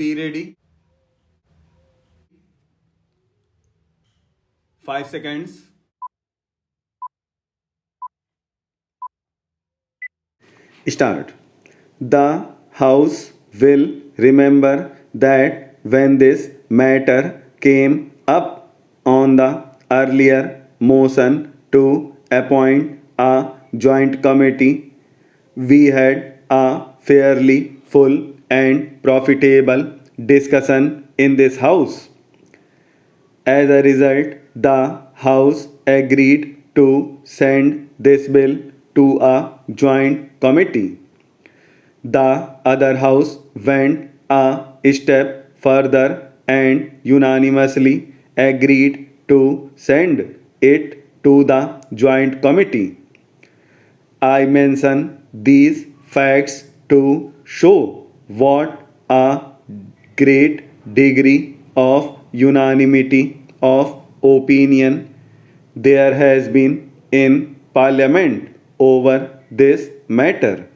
Be ready. 5 seconds. Start. The House will remember that when this matter came up on the earlier motion to appoint a joint committee, we had a fairly full and profitable discussion in this House. As a result, the House agreed to send this bill to a joint committee. The other house went a step further and unanimously agreed to send it to the joint committee. I mention these facts to show what a great degree of unanimity of opinion there has been in Parliament over this matter.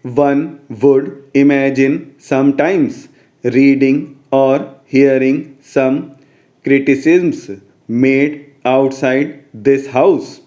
One would imagine sometimes reading or hearing some criticisms made outside this house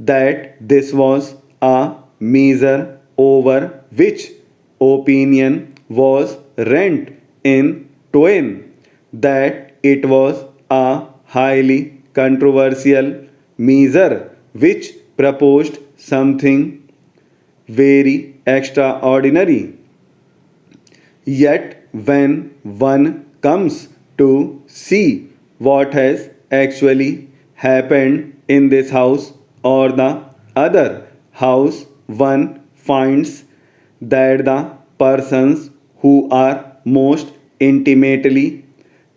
that this was a measure over which opinion was rent in twain, that it was a highly controversial measure which proposed something very extraordinary. Yet, when one comes to see what has actually happened in this house or the other house, one finds that the persons who are most intimately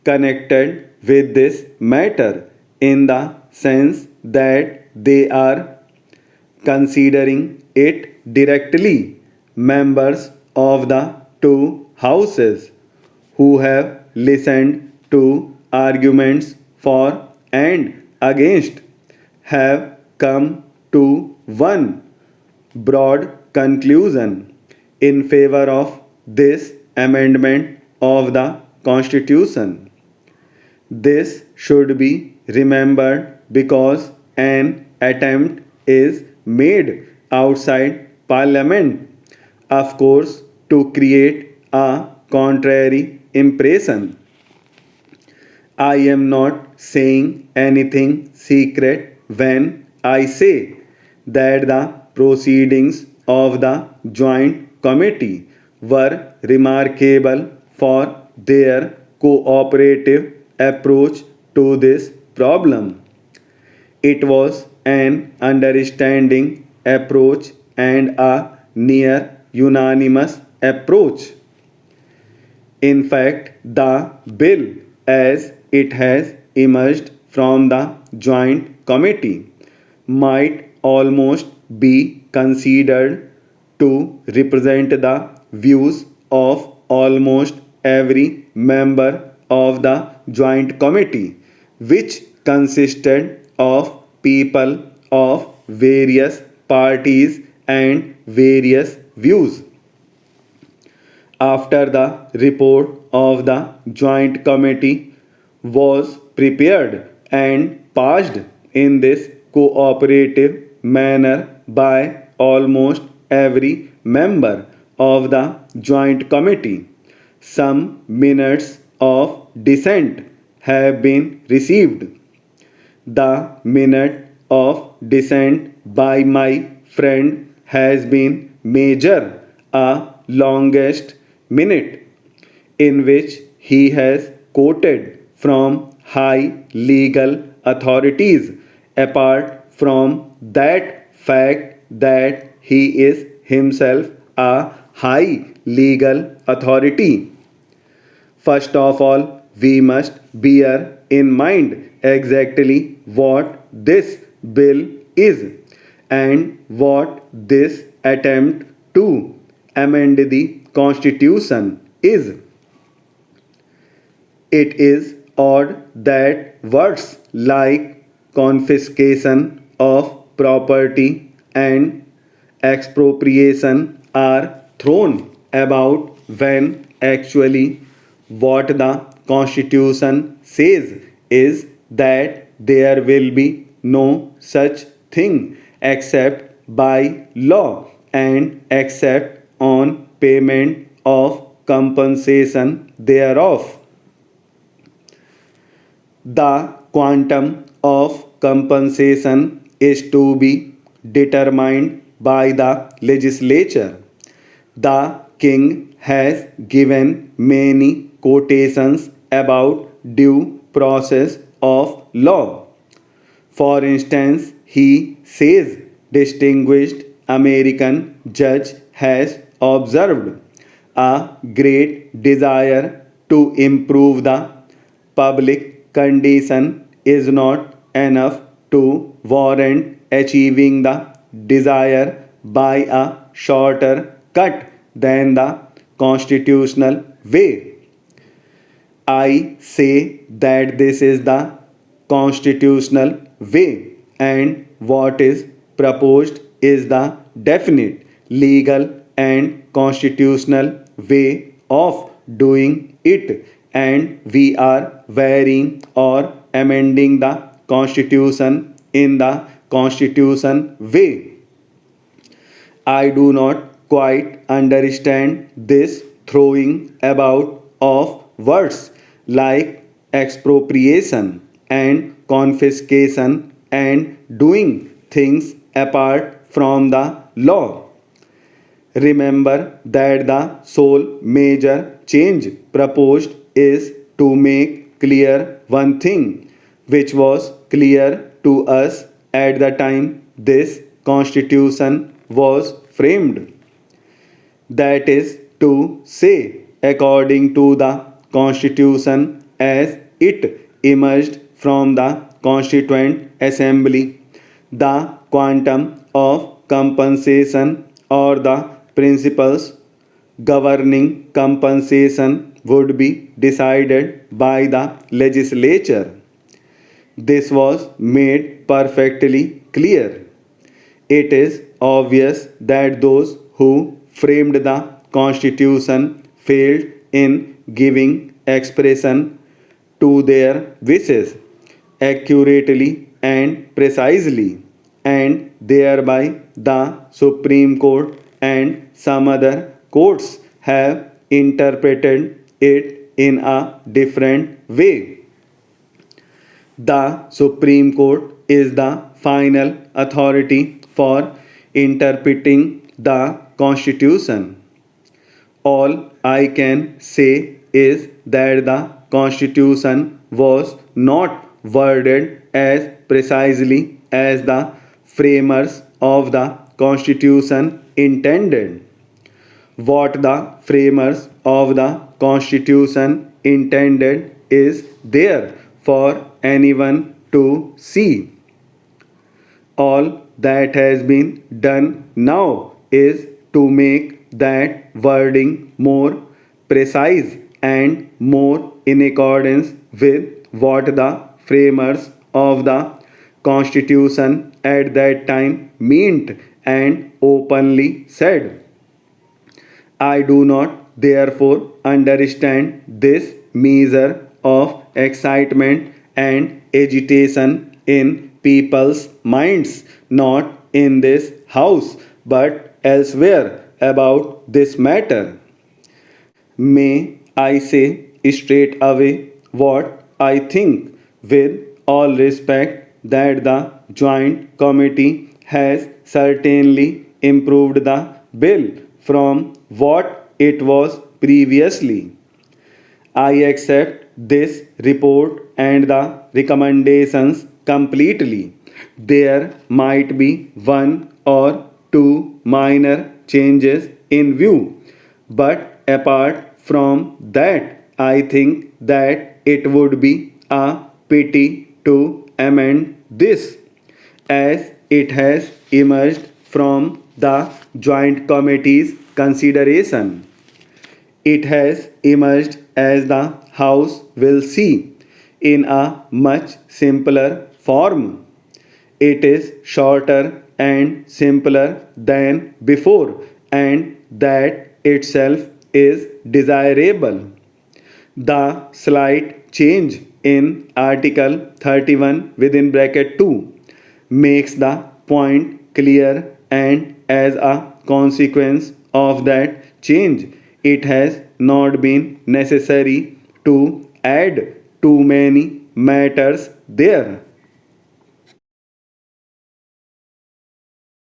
connected with this matter, in the sense that they are considering it directly, members of the two houses who have listened to arguments for and against, have come to one broad conclusion in favor of this amendment of the Constitution. This should be remembered because an attempt is made outside Parliament, of course, to create a contrary impression. I am not saying anything secret when I say that the proceedings of the Joint Committee were remarkable for their cooperative approach to this problem. It was an understanding approach and a near unanimous approach. In fact, the bill as it has emerged from the Joint Committee might almost be considered to represent the views of almost every member of the Joint Committee, which consisted of people of various parties and various views. After the report of the Joint Committee was prepared and passed in this cooperative manner by almost every member of the Joint Committee, some minutes of dissent have been received. The minute of dissent by my friend has been measured a longest minute, in which he has quoted from high legal authorities, apart from that fact that he is himself a high legal authority. First of all, we must bear in mind exactly what this bill is and what this attempt to amend the Constitution is. It is odd that words like confiscation of property and expropriation are thrown about when Actually, what the Constitution says is that there will be no such thing except by law and except on payment of compensation thereof. The quantum of compensation is to be determined by the legislature. The king has given many quotations about due process of law. For instance, he says distinguished American judge has observed a great desire to improve the public condition is not enough to warrant achieving the desire by a shorter cut than the constitutional way. I say that this is the constitutional way, and what is proposed is the definite, legal, and constitutional way of doing it, and we are varying or amending the constitution in the constitution way. I do not quite understand this throwing about of words like expropriation and confiscation and doing things apart from the law. Remember that the sole major change proposed is to make clear one thing, which was clear to us at the time this constitution was framed. That is to say, according to the constitution as it emerged from the Constituent Assembly, the quantum of compensation or the principles governing compensation would be decided by the legislature. This was made perfectly clear. It is obvious that those who framed the Constitution failed in giving expression to their wishes accurately and precisely, and thereby the Supreme Court and some other courts have interpreted it in a different way. The Supreme Court is the final authority for interpreting the Constitution. All I can say is that the Constitution was not worded as precisely as the framers of the Constitution intended. What the framers of the Constitution intended is there for anyone to see. All that has been done now is to make that wording more precise and more in accordance with what the framers of the Constitution at that time meant and openly said. I do not therefore understand this measure of excitement and agitation in people's minds, not in this house but elsewhere, about this matter. May I say straight away what I think, with all respect, that the Joint Committee has certainly improved the bill from what it was previously. I accept this report and the recommendations completely. There might be one or two minor changes in view, but apart from that, I think that it would be a pity to amend this, as it has emerged from the Joint Committee's consideration. It has emerged, as the House will see, in a much simpler form. It is shorter and simpler than before, and that itself is desirable. The slight change in Article 31 within bracket 2 makes the point clear, and as a consequence of that change, it has not been necessary to add too many matters there.